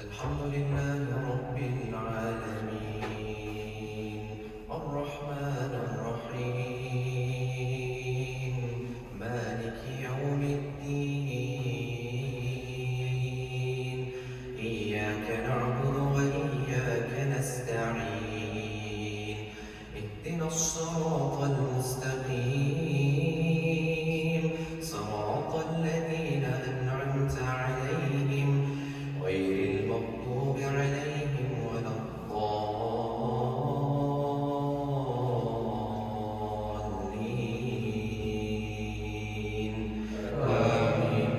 الحمد لله رب العالمين الرحمن الرحيم مالك يوم الدين إياك نعبد وإياك نستعين اهدنا الصراط المستقيم صراط الذين أنعمت عليهم غير المغضوب عليهم ولا الضالين آمين.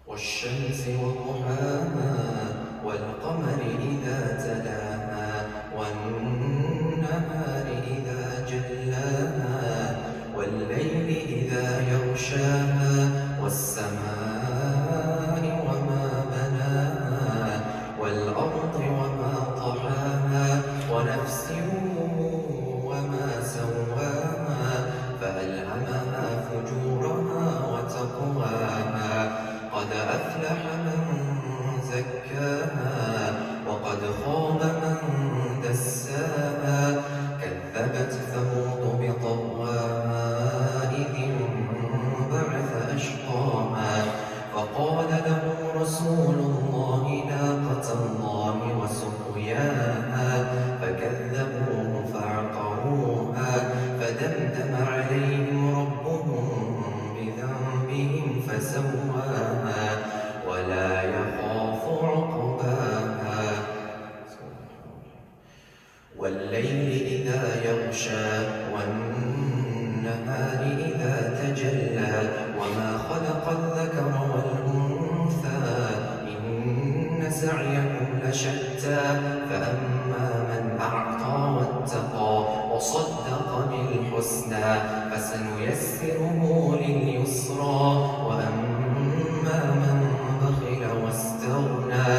والشمس وضحاها والقمر إذا تلاها والنهار إذا جلاها والليل إذا يغشاها والسماء وما بناها والأرض وما طحاها ونفس وما سواها فألهمها فجورها وتقواها قد أفلح من زكاها وقد خاب من دساها كذبت ثمود بطغواها إذ انبعث أشقاها فقال لهم رسول الله ناقة الله وسقياها فكذبوه فعقروها فدمدم عليهم ربهم بذنبهم فسواها ولا يخاف عقباها والليل إذا يغشى والنهار إذا تجلى وما خلق الذكر والأنثى إن سعيكم لشتى فأما من أعطى واتقى وصدق بالحسنى فسنيسره لليسرى وأما من بخل واستغنى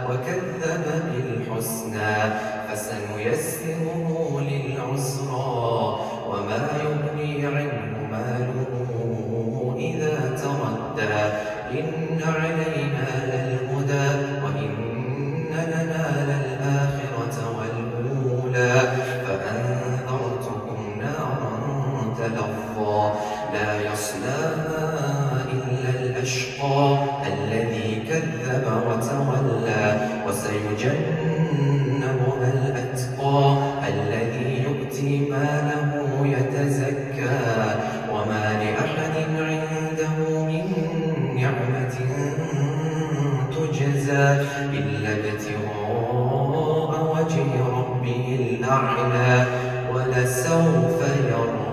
وكذب بالحسنى فسنيسره للعسرى وما يغني عنه ماله إذا تردى إن علينا للهدى وإن لنا للآخرة والأولى فأنذرتكم نارا تلظى لا يصلاها إلا الأشقى الذي كذب وتولى وسيجنبها الأتقى الذي يؤتي ماله يتزكى وما لأحد عنده من نعمة تجزى إلا ابتغاء وجه ربه الأعلى ولسوف يرضى.